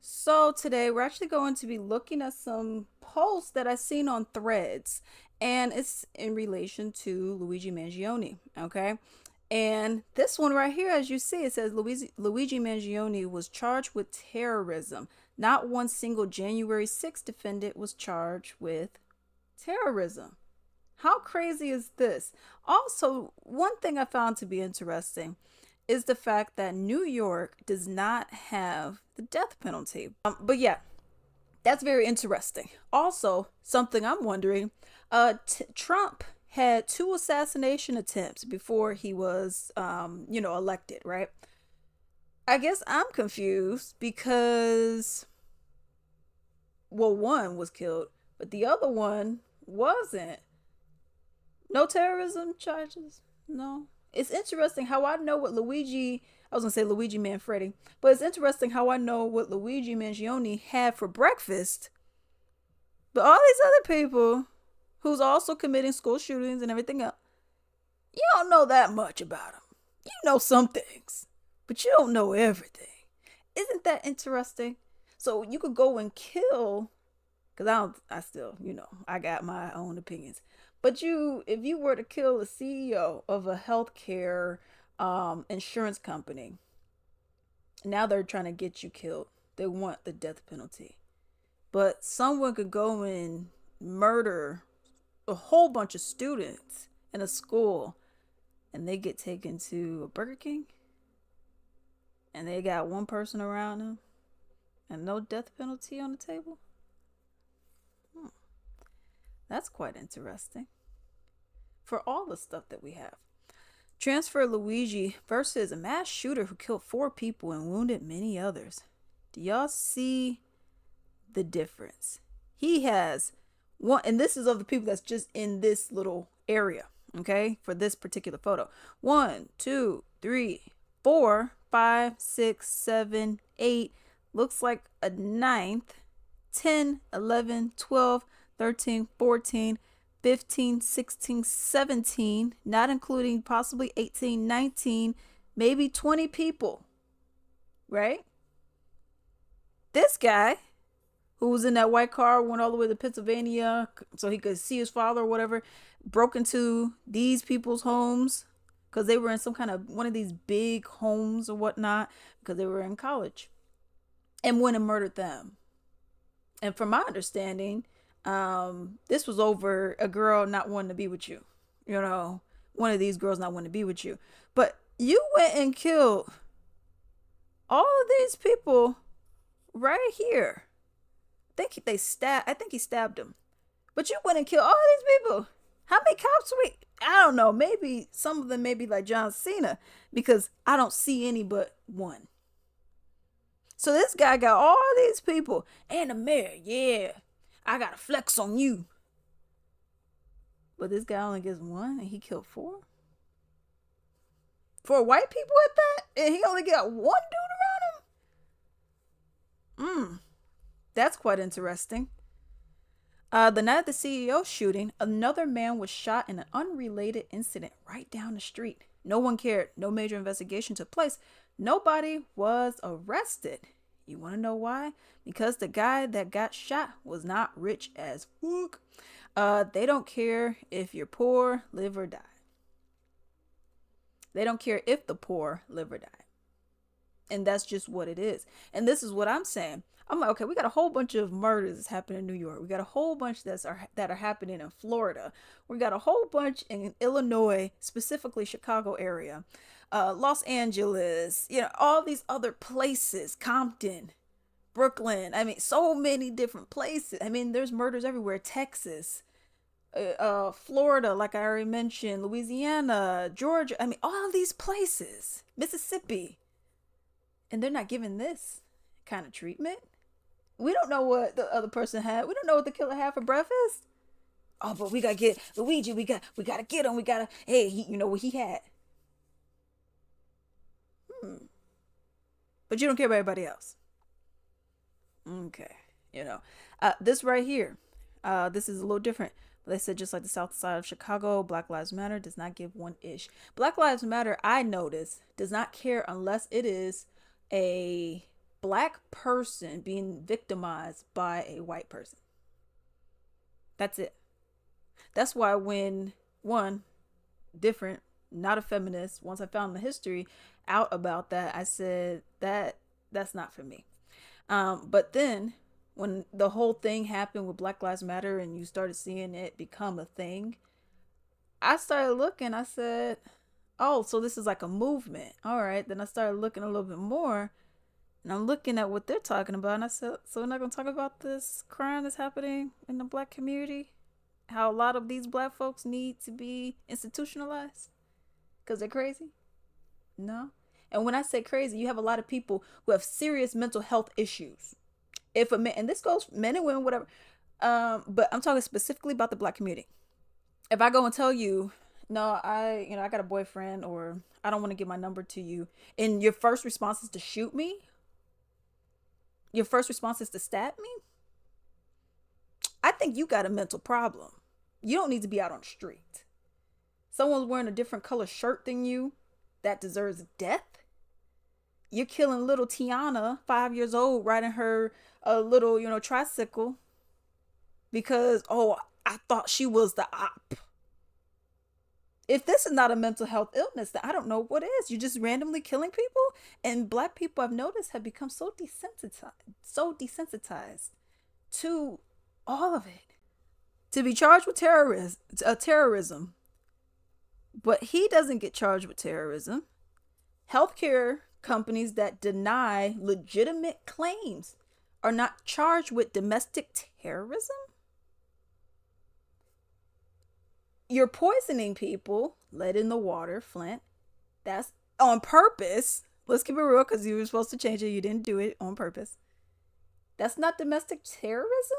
So today we're actually going to be looking at some posts that I've seen on Threads, and it's in relation to Luigi Mangione. Okay. And this one right here, as you see, it says Luigi Mangione was charged with terrorism. Not one single January 6th defendant was charged with terrorism. How crazy is this? Also, one thing I found to be interesting is the fact that New York does not have the death penalty. But yeah, that's very interesting. Also, something I'm wondering, Trump had two assassination attempts before he was elected, right? I guess I'm confused because well, one was killed, but the other one wasn't. No terrorism charges? No. It's interesting how I know what Luigi, I was going to say Luigi Manfredi, but it's interesting how I know what Luigi Mangione had for breakfast. But all these other people who's also committing school shootings and everything else, you don't know that much about them. You know some things, but you don't know everything. Isn't that interesting? So you could go and kill, because I still, I got my own opinions. But if you were to kill the CEO of a healthcare insurance company, now they're trying to get you killed. They want the death penalty. But someone could go and murder a whole bunch of students in a school, and they get taken to a Burger King, and they got one person around them, and no death penalty on the table. That's quite interesting. For all the stuff that we have. Transfer Luigi versus a mass shooter who killed 4 people and wounded many others. Do y'all see the difference? He has one, and this is of the people that's just in this little area, okay, for this particular photo. 1, 2, 3, 4, 5, 6, 7, 8. Looks like a ninth. 10, 11, 12, 13, 14, 15, 16, 17, not including possibly 18, 19, maybe 20 people, right? This guy who was in that white car, went all the way to Pennsylvania so he could see his father or whatever, broke into these people's homes because they were in some kind of one of these big homes or whatnot because they were in college, and went and murdered them. And from my understanding, this was over a girl not wanting to be with you. One of these girls not wanting to be with you. But you went and killed all of these people right here. I think he stabbed them. But you went and killed all these people. How many cops we? I don't know. Maybe some of them may be like John Cena because I don't see any but one. So this guy got all these people and the mayor. Yeah, I got to flex on you. But this guy only gets one and he killed 4? For white people at that? And he only got one dude around him? That's quite interesting. The night of the CEO shooting, another man was shot in an unrelated incident right down the street. No one cared. No major investigation took place. Nobody was arrested. You want to know why? Because the guy that got shot was not rich as fuck. They don't care if you're poor, live or die. They don't care if the poor live or die. And that's just what it is. And this is what I'm saying. I'm like, okay, we got a whole bunch of murders happening in New York. We got a whole bunch that are happening in Florida. We got a whole bunch in Illinois, specifically Chicago area, Los Angeles, all these other places, Compton, Brooklyn. I mean, so many different places. I mean, there's murders everywhere. Texas, Florida, like I already mentioned, Louisiana, Georgia. I mean, all these places, Mississippi, and they're not giving this kind of treatment. We don't know what the other person had. We don't know what the killer had for breakfast. Oh, but we gotta get Luigi. We gotta get him. Hey, you know what he had. But you don't care about everybody else. Okay, this right here. This is a little different. They said just like the South Side of Chicago, Black Lives Matter does not give one ish. Black Lives Matter, I notice, does not care unless it is a black person being victimized by a white person. That's it. That's why when one different, not a feminist, once I found the history out about that, I said that's not for me. But then when the whole thing happened with Black Lives Matter and you started seeing it become a thing, I started looking. I said, "Oh, so this is like a movement." All right. Then I started looking a little bit more, and I'm looking at what they're talking about, and I said, "So we're not gonna talk about this crime that's happening in the black community? How a lot of these black folks need to be institutionalized because they're crazy?" No. And when I say crazy, you have a lot of people who have serious mental health issues. If a man, and this goes men and women, whatever, but I'm talking specifically about the black community. If I go and tell you, no, I got a boyfriend, or I don't want to give my number to you, and your first response is to shoot me, your first response is to stab me, I think you got a mental problem. You don't need to be out on the street. Someone's wearing a different color shirt than you, that deserves death. You're killing little Tiana, 5 years old, riding her a little, tricycle because, oh, I thought she was the op. If this is not a mental health illness, then I don't know what is. You're just randomly killing people. And black people, I've noticed, have become so desensitized to all of it. To be charged with terrorism, but he doesn't get charged with terrorism. Healthcare companies that deny legitimate claims are not charged with domestic terrorism. You're poisoning people, lead in the water, Flint. That's on purpose. Let's keep it real, because you were supposed to change it. You didn't do it on purpose. That's not domestic terrorism.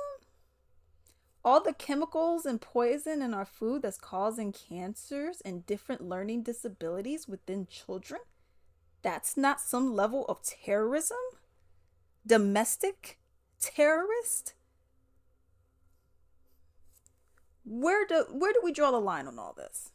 All the chemicals and poison in our food that's causing cancers and different learning disabilities within children. That's not some level of terrorism. Domestic terrorist. Where do we draw the line on all this?